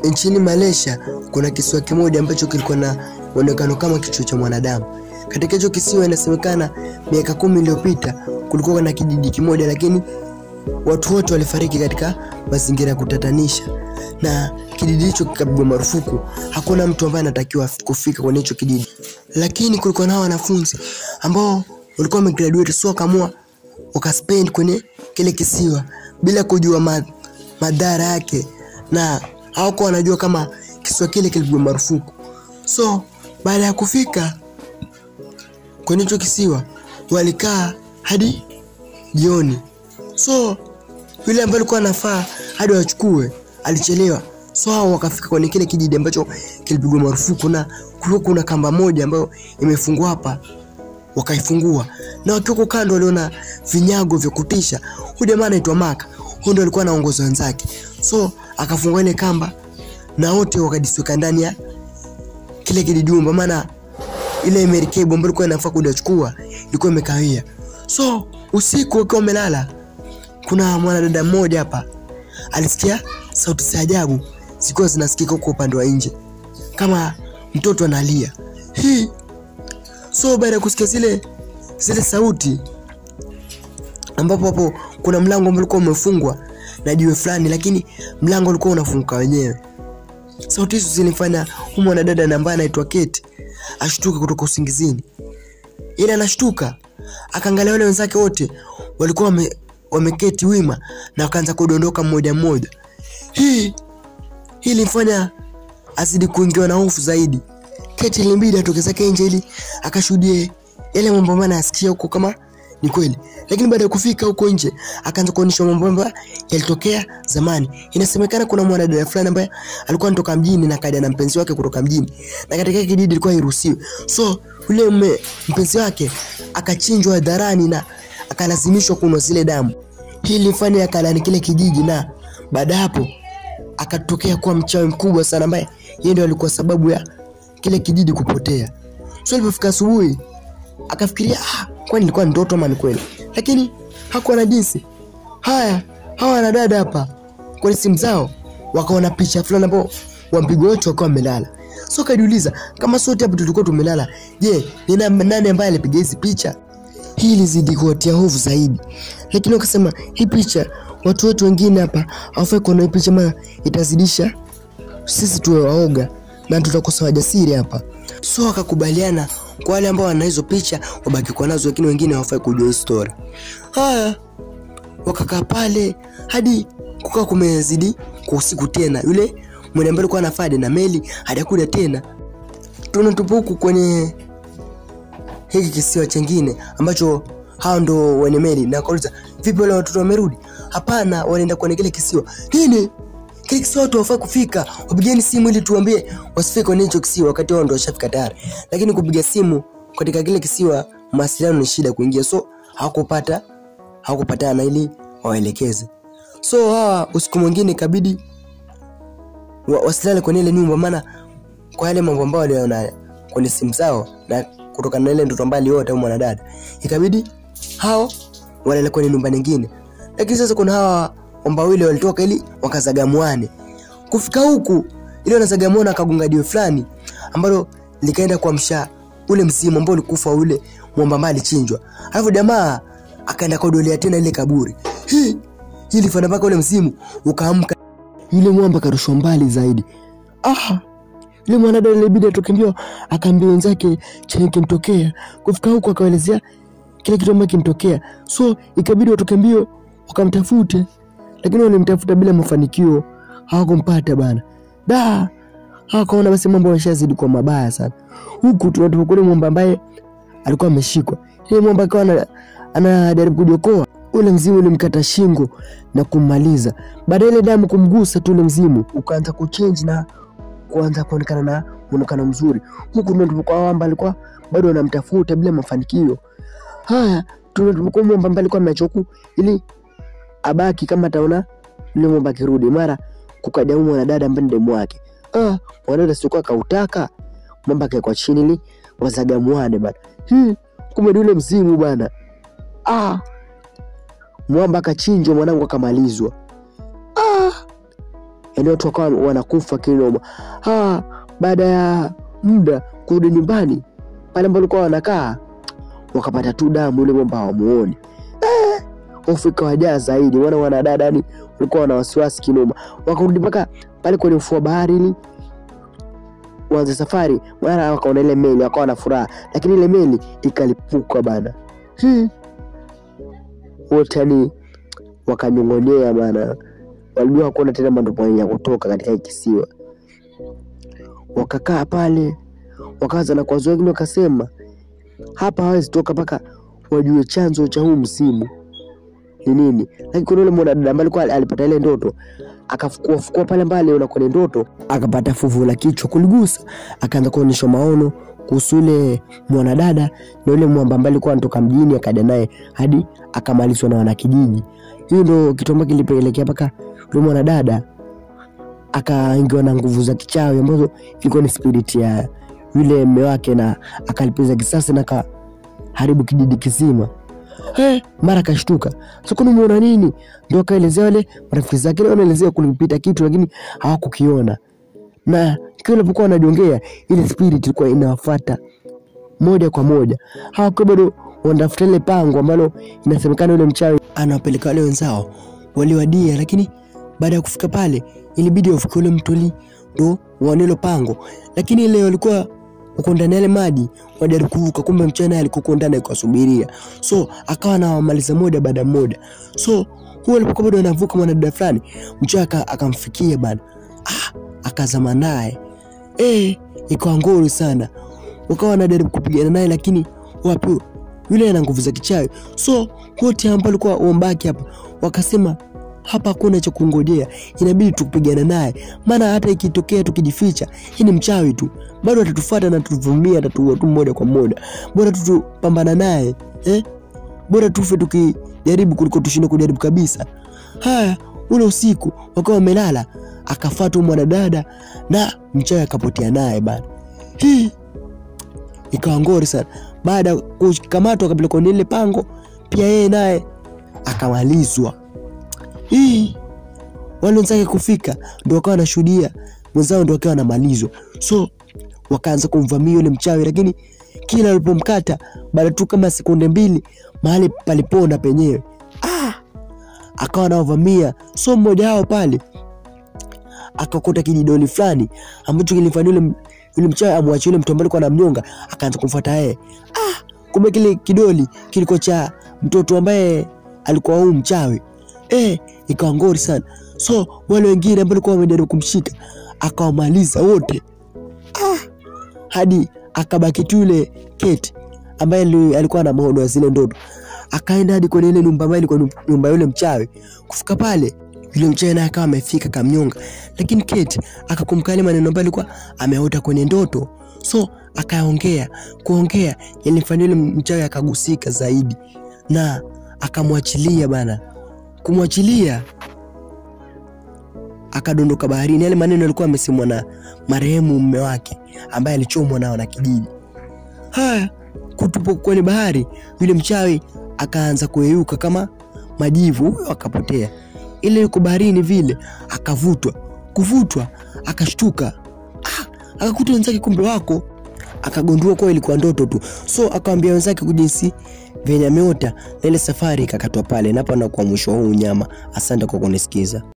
Nchini Malaysia kuna kisiwa kimoja ambacho kilikuwa na muonekano kama kichwa cha mwanadamu. Katika hicho kisiwa inasemekana miaka 10 iliyopita kulikuwa na kijiji kimoja, lakini watu wote walifariki katika mazingira ya kutatanisha, na kijiji hicho kikapigwa marufuku. Hakuna mtu ambaye anatakiwa kufika kwenye hicho kijiji. Lakini kulikuwa na wanafunzi ambao walikuwa wamegraduate, so kamua wakaspend kwenye kile kisiwa bila kujua madhara yake, na hawakuwa wanajua kama kisiwa kile kilipigwa marufuku. So baada ya kufika kwenye hicho kisiwa walikaa hadi jioni. So yule ambaye alikuwa anafaa hadi wachukue alichelewa. So hao wakafika kwenye kile kijiji ambacho kilipigwa marufuku, na kulikuwa kuna kamba moja ambayo imefungwa hapa. Wakaifungua, na wakiwa kando waliona vinyago vya kutisha. Huyu jamaa anaitwa Mark, huyo ndo alikuwa anaongoza wenzake. So akafungua ile kamba na wote wakadisweka ndani ya kile kijijumba, maana ile merikebu ambayo ilikuwa inafaa kudachukua ilikuwa imekawia. So usiku wakiwa wamelala, kuna mwanadada mmoja hapa alisikia sauti za ajabu zilikuwa zinasikika huko upande wa nje kama mtoto analia. So baada ya kusikia zile sauti, ambapo hapo kuna mlango ambao ulikuwa umefungwa na jiwe fulani, lakini mlango ulikuwa unafunguka wenyewe. Sauti hizo zilifanya huyu mwanadada ambaye anaitwa Kate ashtuke kutoka usingizini. Ile anashtuka akaangalia wale wenzake wote walikuwa wameketi wima na wakaanza kudondoka mmoja mmoja. Hii ilimfanya azidi kuingiwa na hofu zaidi. Kate ilimbidi atoke zake nje ili akashuhudie yale mambo ambayo anasikia huko kama ni kweli. Lakini baada ya kufika huko nje akaanza kuonyesha mambo ambayo yalitokea zamani. Inasemekana kuna mwanadada fulani ambaye alikuwa anatoka mjini na kaja na mpenzi wake kutoka mjini, na katika kijiji ilikuwa hairuhusiwi. So yule mpenzi wake akachinjwa hadharani na akalazimishwa kunywa zile damu. Hii ilifanya akalani kile kijiji, na baada hapo akatokea kuwa mchawi mkubwa sana ambaye yeye ndiye alikuwa sababu ya kile kijiji kupotea. So alipofika asubuhi akafikiria kwani ilikuwa ndoto ama ni kweli, lakini hakuwa na jinsi. Hawa wanadada hapa kwa simu zao wakaona picha fulani ambapo wampigo wote wakawa wamelala. So kajiuliza, kama sote hapo tulikuwa tumelala, je, ni nani ambaye alipiga hizi picha? Hii ilizidi kuwatia hofu zaidi. Lakini wakasema hii picha watu wetu wengine hapa hawafai kuona hii picha, maana itazidisha sisi tuwe waoga na tutakosa wajasiri hapa. So wakakubaliana kwa wale ambao wana hizo picha wabaki kwa nazo, lakini wengine hawafai kujua hii story. Wakakaa pale hadi kukaa kumezidi kwa usiku tena. Yule mwenye ambaye alikuwa anafadi na meli hajakuja tena. Tunatupa huku kwenye hiki kisiwa chengine ambacho hao ndo wenye meli, na kauliza vipi wale watoto wamerudi? Hapana, wanaenda kwenye kile kisiwa. Nini? Kile kisiwa watu hawafai kufika. Wapigeni simu ili tuambie wasifike kwenye hicho kisiwa wakati wao ndo washafika tayari. Lakini kupiga simu katika kile kisiwa mawasiliano ni shida kuingia. So hawakupatana ili waelekeze. So hawa usiku mwingine kabidi wasilale kwenye ile nyumba, maana kwa yale mambo ambayo waliona kwenye simu zao na kutokana na ile ndoto mbali yote mwanadada, ikabidi hao walale kwenye nyumba nyingine. Lakini sasa kuna hawa omba wile walitoka ili wakazagamuane. Kufika huku ile wanazagamuana akagonga jiwe fulani ambalo likaenda kuamsha ule mzimu ambao ulikufa ule mwamba mbali chinjwa. Alafu jamaa akaenda kodolea tena ile kaburi. Hii ilifanya mpaka ule mzimu ukaamka, yule mwamba karushwa mbali zaidi. Yule mwanadada ilibidi atoke mbio akaambia wenzake chenye kimtokea. Kufika huko akaelezea kile kitu ambacho kimtokea. So ikabidi watoke mbio wakamtafute, lakini walimtafuta bila mafanikio, hawakumpata bana. Hawakaona basi mambo yashazidi kwa mabaya sana. Huku tunatupokole mwamba ambaye alikuwa ameshikwa. Yule mwamba akawa anajaribu kujiokoa. Ule mzimu ulimkata shingo na kummaliza. Baada ile damu kumgusa tu ule mzimu ukaanza kuchange na kuanza kuonekana na muonekano mzuri. Huku tunatupokwa mwamba alikuwa bado anamtafuta bila mafanikio. Tunatupokwa mwamba ambaye alikuwa amechoku ili abaki kama ataona yule mwamba kirudi. Mara kukaja mwanadada ambaye ndiye mwake. Mwanadada sio kwa kautaka mwamba kwa chini ili wazagamuane bana. Kumbe yule mzimu bana. Mwamba akachinjwa, mwanangu akamalizwa. yani watu wakawa wanakufa kinoma. Baada ya muda kurudi nyumbani pale ambapo walikuwa wanakaa, wakapata tu damu, yule mwamba hawamuoni. Hofu wajaa zaidi, wanadada ni walikuwa na wasiwasi kinoma. Wakarudi mpaka pale kwenye ufuo wa bahari ili waanze safari. Mara wakaona ile meli, wakawa na furaha, lakini ile meli ikalipuka bana. Wote ni wakanyongonyea bana, walijua hakuna tena mandopo ya kutoka katika kisiwa. Wakakaa pale, wakaanza na kwazo wengine wakasema hapa hawezi toka mpaka wajue chanzo cha huu msimu ni nini. Lakini kuna yule mwanadada ambaye alikuwa alipata ile ndoto, akafukua pale mbali na kwenye ndoto akapata fuvu la kichwa kuligusa, akaanza kuonyesha maono kuhusu yule mwanadada na yule mwamba ambaye alikuwa anatoka mjini, akaja naye hadi akamalizwa na wanakijiji. Hiyo ndio kitu ambacho kilipelekea mpaka yule mwanadada akaingiwa na nguvu za kichawi ambazo ilikuwa ni spirit ya yule mume wake, na akalipiza kisasi na haribu kijiji kizima. Mara kashtuka, sasa kuna muona nini? Ndio akaelezea wale marafiki zake, wanaelezea kulipita kitu lakini hawakukiona. Na kile alipokuwa anajiongea, ile spirit ilikuwa inawafuata moja kwa moja. Hawakuwa bado wanatafuta ile pango ambalo inasemekana yule mchawi anawapeleka wale wenzao waliwadia, lakini baada ya kufika pale ilibidi wafike yule mtoli ndo wanelo pango. Lakini ile walikuwa uko ndani ya maji wajaribu kuvuka, kumbe mchana alikuwa ndani kusubiria. So akawa anawamaliza moja baada moja. So huyo alipokuwa bado anavuka mwanadada fulani, mchaka akamfikia bana. Akazama naye. Ikawa ngori sana. Wakawa wanajaribu kupigana naye, lakini wapi, yule ana nguvu za kichawi. So wote ambao walikuwa wambaki hapa wakasema hapa hakuna cha kungojea, inabidi tukupigana naye, maana hata ikitokea tukijificha hii ni mchawi tu, bado atatufuata na tutuvumia, atatuua tu moja kwa moja. Bora tutupambana naye, bora tufe tukijaribu kuliko tushinde kujaribu kabisa. Ule usiku wakawa wamelala, akafuata mwanadada na mchawi akapotea naye bana. Ikawa ngori sana. Baada ya kukamatwa akapelekwa ile pango, pia yeye naye akamalizwa. Wale wenzake kufika ndio wakawa wanashuhudia mwenzao ndio wakawa wanamalizwa. So wakaanza kumvamia yule mchawi, lakini kila alipomkata baada tu kama sekunde 2 mahali palipona penyewe akawa anavamia. So mmoja wao pale akakota kijidoli fulani ambacho kilifanya yule mchawi amwache yule mtu ambaye alikuwa anamnyonga, akaanza kumfuata yeye. Kumbe kile kidoli kilikuwa cha mtoto ambaye alikuwa huyu mchawi. Ikawa ngori sana. So wale wengine ambao walikuwa wamejaribu kumshika akawamaliza wote. Hadi akabaki tu yule Kate ambaye alikuwa na maono ya zile ndoto. Akaenda hadi kwenye ile nyumba ambayo ilikuwa nyumba yule mchawi. Kufika pale yule mchawi naye akawa amefika kamnyonga, lakini Kate akakumbuka ile maneno ambayo alikuwa ameota kwenye ndoto. So akaongea yalimfanya yule mchawi akagusika zaidi na akamwachilia bana. Kumwachilia akadondoka baharini. Yale maneno yalikuwa amesemwa na marehemu mume wake ambaye alichomwa nao na kijiji. Kutupo kwenye bahari, yule mchawi akaanza kuyeyuka kama majivu, akapotea. Ile yuko baharini vile kuvutwa akashtuka. Akakuta wenzake kumbe wako, akagundua kwa ilikuwa ndoto tu. So akamwambia wenzake kujinsi venye ameota, na ile safari ikakatwa pale. Na hapa na kwa mwisho huu nyama. Asante kwa kunisikiza.